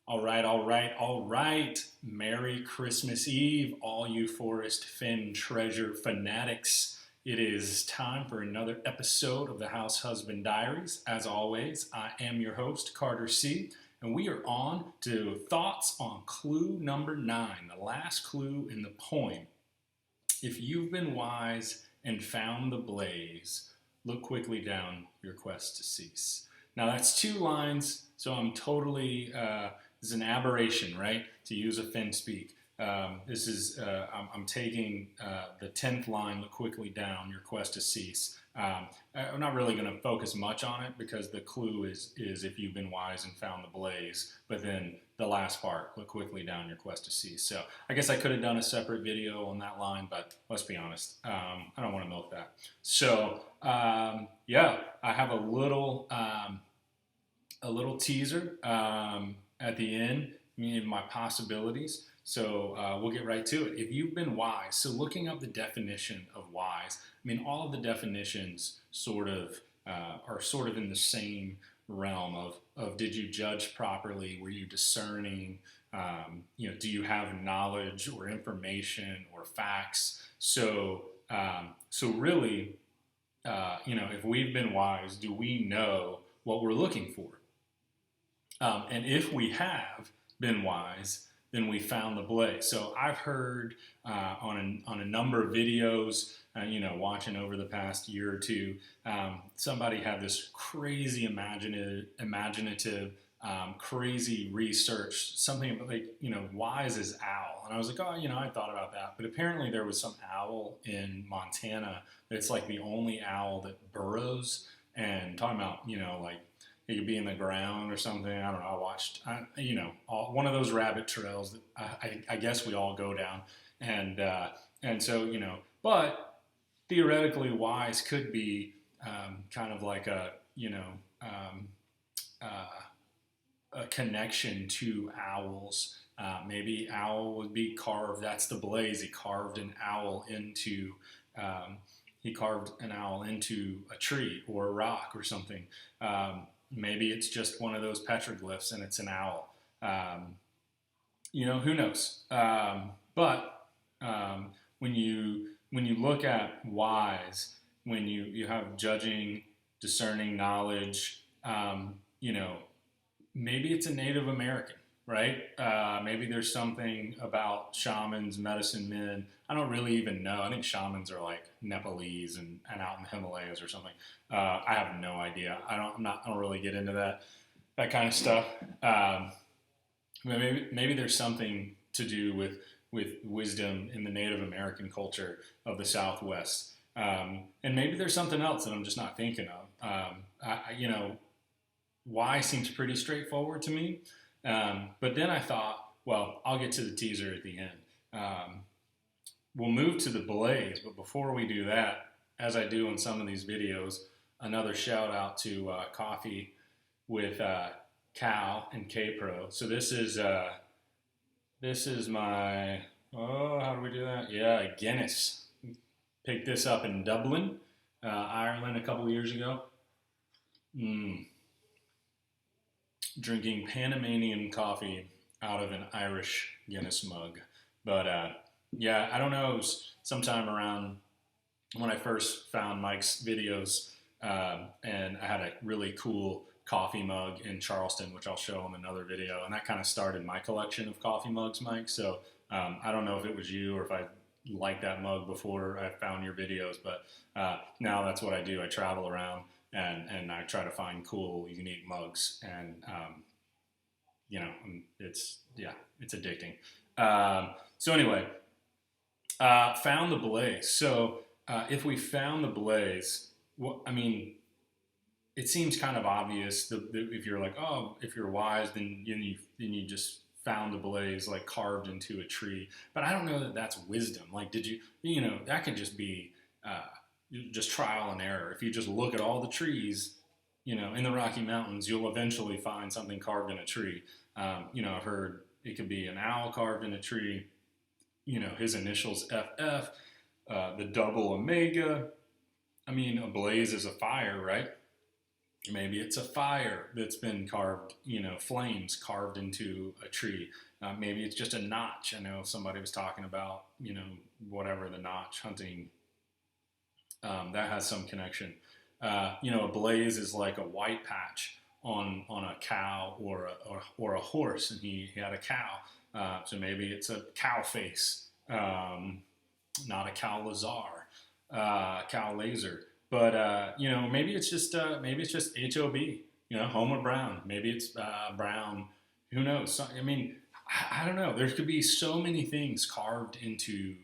All right. Merry Christmas Eve, all you Forrest Fenn treasure fanatics. It is time for another episode of the House Husband Diaries. As always, I am your host, Carter C., and we are on to thoughts on clue number 9, the last clue in the poem. If you've been wise and found the blaze, look quickly down your quest to cease. Now that's 2 lines, so I'm totally this is an aberration, right? To use a Finn speak. I'm taking the 10th line, look quickly down, your quest to cease. I'm not really going to focus much on it because the clue is if you've been wise and found the blaze, but then the last part, look quickly down, your quest to cease. So I guess I could have done a separate video on that line, but let's be honest, I don't want to milk that. So yeah, I have a little teaser at the end, my possibilities. So we'll get right to it. If you've been wise, so looking up the definition of wise, all of the definitions are sort of in the same realm of did you judge properly? Were you discerning? Do you have knowledge or information or facts? So really, if we've been wise, do we know what we're looking for? And if we have been wise, then we found the blaze. So I've heard on a number of videos, watching over the past year or two, somebody had this crazy imaginative, crazy research, something like, wise as owl. And I was like, oh, I thought about that. But apparently there was some owl in Montana that's like the only owl that burrows. And talking about, like, it could be in the ground or something. I don't know. I watched, one of those rabbit trails that I guess we all go down. And so, but theoretically wise could be kind of like a connection to owls. Maybe owl would be carved. That's the blaze. He carved an owl into a tree or a rock or something. Maybe it's just one of those petroglyphs and it's an owl. Who knows? But when you look at wise, when you have judging, discerning knowledge, maybe it's a Native American, right? Maybe there's something about shamans, medicine men. I don't really even know. I think shamans are like Nepalese and out in the Himalayas or something. I have no idea. I don't really get into that kind of stuff. Maybe there's something to do with wisdom in the Native American culture of the Southwest. And maybe there's something else that I'm just not thinking of. Why seems pretty straightforward to me. But then I thought, well, I'll get to the teaser at the end. We'll move to the blaze, but before we do that, as I do in some of these videos, another shout out to Coffee with Cal and K-Pro. So this is my, how do we do that? Yeah, Guinness. Picked this up in Dublin, Ireland a couple of years ago. Drinking Panamanian coffee out of an Irish Guinness mug. But yeah, I don't know, it was sometime around when I first found Mike's videos, and I had a really cool coffee mug in Charleston, which I'll show in another video, and that kind of started my collection of coffee mugs, Mike. So I don't know if it was you or if I liked that mug before I found your videos, but now that's what I do. I travel around and I try to find cool, unique mugs, and it's addicting. So anyway, found the blaze. So if we found the blaze, it seems kind of obvious that if you're like, oh, if you're wise, then you just found the blaze like carved into a tree. But I don't know that that's wisdom. Like, did you that could just be just trial and error. If you just look at all the trees, in the Rocky Mountains, you'll eventually find something carved in a tree. I've heard it could be an owl carved in a tree, his initials FF, the double omega. A blaze is a fire, right? Maybe it's a fire that's been carved, flames carved into a tree. Maybe it's just a notch. I know somebody was talking about, whatever the notch hunting, that has some connection. A blaze is like a white patch on a cow or a horse, and he had a cow. So maybe it's a cow face, not a cow lazar, cow laser. But maybe it's just HOB, Homer Brown. Maybe it's Brown. Who knows? I don't know. There could be so many things carved into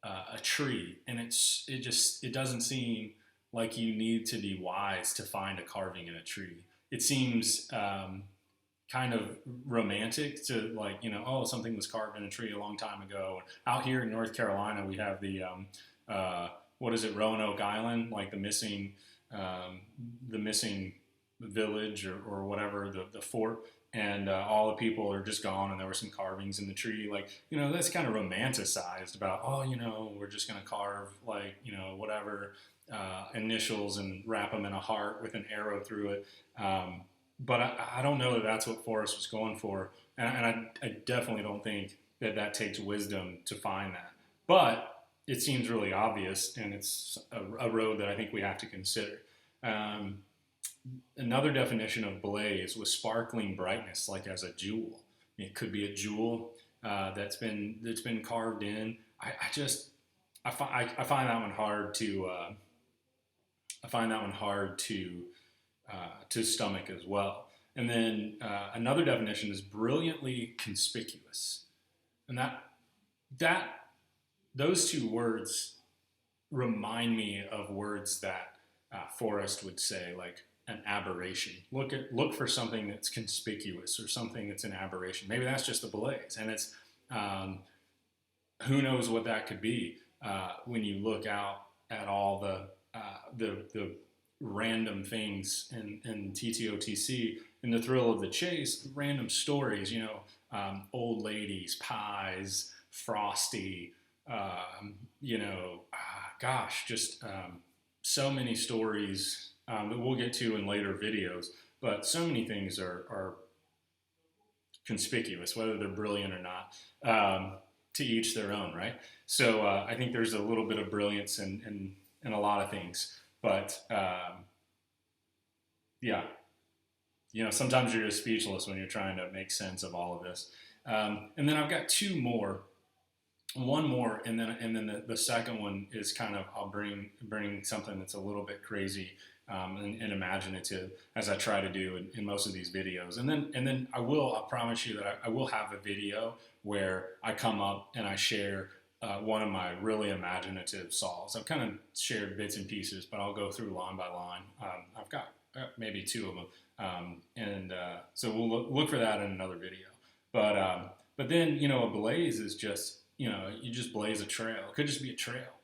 a tree, and it doesn't seem like you need to be wise to find a carving in a tree. It seems kind of romantic to, like, oh, something was carved in a tree a long time ago. Out here in North Carolina, we have the what is it, Roanoke Island, like the missing village or whatever, the fort, and all the people are just gone, and there were some carvings in the tree. Like, that's kind of romanticized about, oh, we're just going to carve, like, whatever initials and wrap them in a heart with an arrow through it. But I don't know that that's what Forrest was going for, and I definitely don't think that takes wisdom to find that. But it seems really obvious, and it's a road that I think we have to consider. Another definition of blaze was sparkling brightness, like as a jewel. It could be a jewel that's been carved in. I find that one hard to to stomach as well. And then another definition is brilliantly conspicuous, and that those two words remind me of words that Forrest would say, like an aberration. Look for something that's conspicuous or something that's an aberration. Maybe that's just a blaze, and it's who knows what that could be when you look out at all the random things in TTOTC, in the thrill of the chase, random stories. Old ladies, pies, frosty. Just so many stories that we'll get to in later videos. But so many things are conspicuous, whether they're brilliant or not. To each their own, right? So I think there's a little bit of brilliance in a lot of things. But yeah, sometimes you're just speechless when you're trying to make sense of all of this. And then I've got one more, and then the second one is kind of, I'll bring something that's a little bit crazy and imaginative, as I try to do in most of these videos. And then I promise you that I will have a video where I come up and I share one of my really imaginative solves. I've kind of shared bits and pieces, but I'll go through line by line. I've got maybe two of them, so we'll look for that in another video. But then, a blaze is just, you just blaze a trail. It could just be a trail.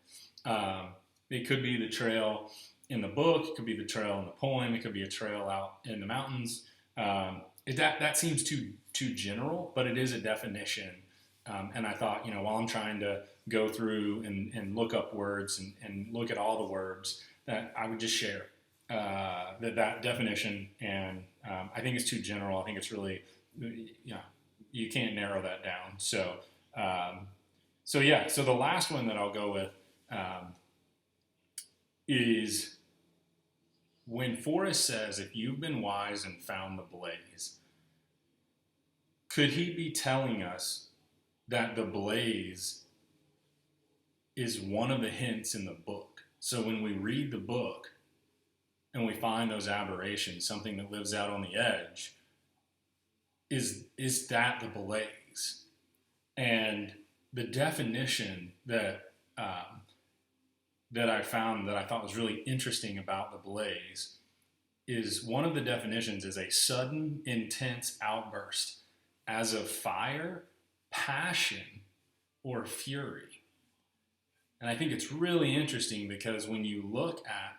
It could be the trail in the book. It could be the trail in the poem. It could be a trail out in the mountains. That seems too general, but it is a definition. And I thought, while I'm trying to go through and look up words and look at all the words, that I would just share that definition. And I think it's too general. I think it's really, you can't narrow that down. So the last one that I'll go with is when Forrest says, if you've been wise and found the blaze, could he be telling us that the blaze is one of the hints in the book? So when we read the book and we find those aberrations, something that lives out on the edge, is that the blaze? And the definition that I found that I thought was really interesting about the blaze is, one of the definitions is a sudden, intense outburst as of fire, passion, or fury. And I think it's really interesting because when you look at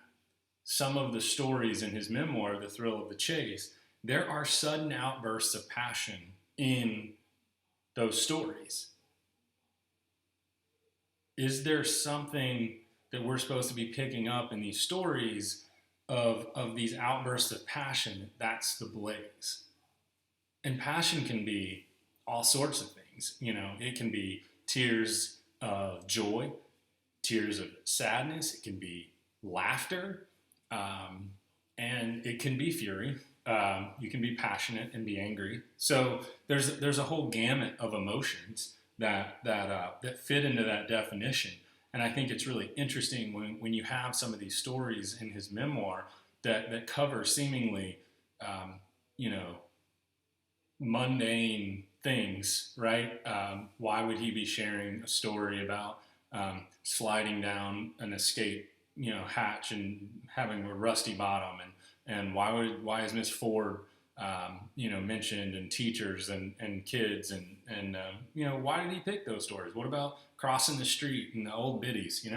some of the stories in his memoir, The Thrill of the Chase, there are sudden outbursts of passion in those stories. Is there something that we're supposed to be picking up in these stories of these outbursts of passion, that's the blaze. And passion can be all sorts of things. It can be tears of joy, tears of sadness. It can be laughter, and it can be fury. You can be passionate and be angry. So there's a whole gamut of emotions that fit into that definition. And I think it's really interesting when you have some of these stories in his memoir that cover seemingly, you know, mundane things, right? Why would he be sharing a story about sliding down an escape, hatch and having a rusty bottom, and why is Miss Ford, mentioned, and teachers and kids, and why did he pick those stories? What about crossing the street and the old biddies?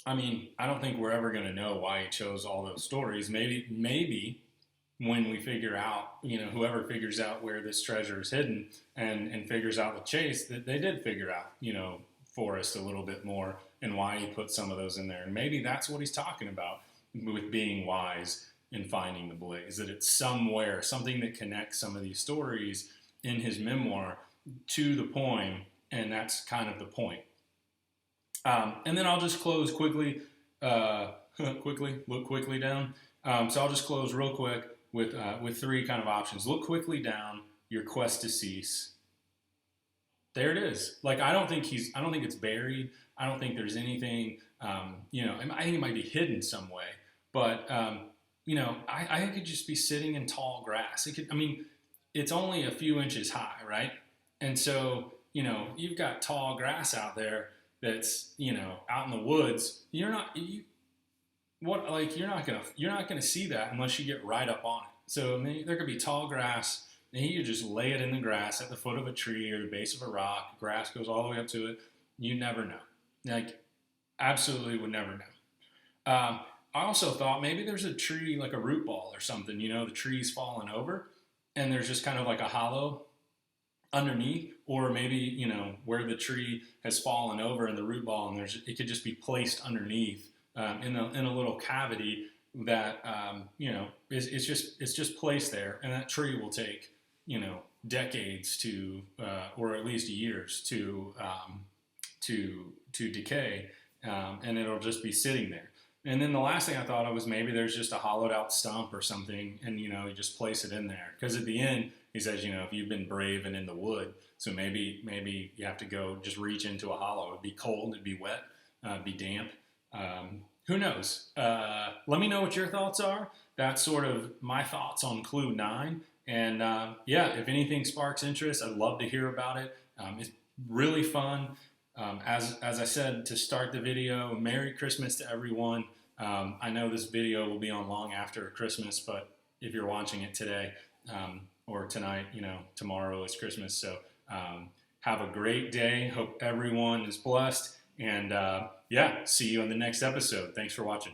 I mean, I don't think we're ever going to know why he chose all those stories. Maybe when we figure out, whoever figures out where this treasure is hidden and figures out the chase, that they did figure out, Forrest a little bit more and why he put some of those in there. And maybe that's what he's talking about with being wise and finding the blaze, that it's somewhere, something that connects some of these stories in his memoir to the poem, and that's kind of the point. And then I'll just close quickly, look quickly down. So I'll just close real quick with three kind of options. Look quickly down, your quest to cease. There it is. Like, I don't think it's buried. I don't think there's anything, I think it might be hidden some way. But, I think it could just be sitting in tall grass. It's only a few inches high, right? And so, you've got tall grass out there that's, out in the woods. You're not gonna see that unless you get right up on it. So there could be tall grass, and you just lay it in the grass at the foot of a tree or the base of a rock. Grass goes all the way up to it. You never know. Like, absolutely would never know. I also thought maybe there's a tree, like a root ball or something. The tree's fallen over, and there's just kind of like a hollow underneath, or maybe where the tree has fallen over and the root ball, and it could just be placed underneath in a little cavity that it's just placed there, and that tree will take decades to or at least years to decay, and it'll just be sitting there. And then the last thing I thought of was maybe there's just a hollowed out stump or something, and you just place it in there, because at the end he says, if you've been brave and in the wood, so maybe you have to go just reach into a hollow. It'd be cold, it'd be wet, be damp. Who knows? Let me know what your thoughts are. That's sort of my thoughts on Clue 9. And if anything sparks interest, I'd love to hear about it. It's really fun. As I said to start the video, Merry Christmas to everyone. I know this video will be on long after Christmas, but if you're watching it today or tonight, tomorrow is Christmas. So have a great day. Hope everyone is blessed. And see you in the next episode. Thanks for watching.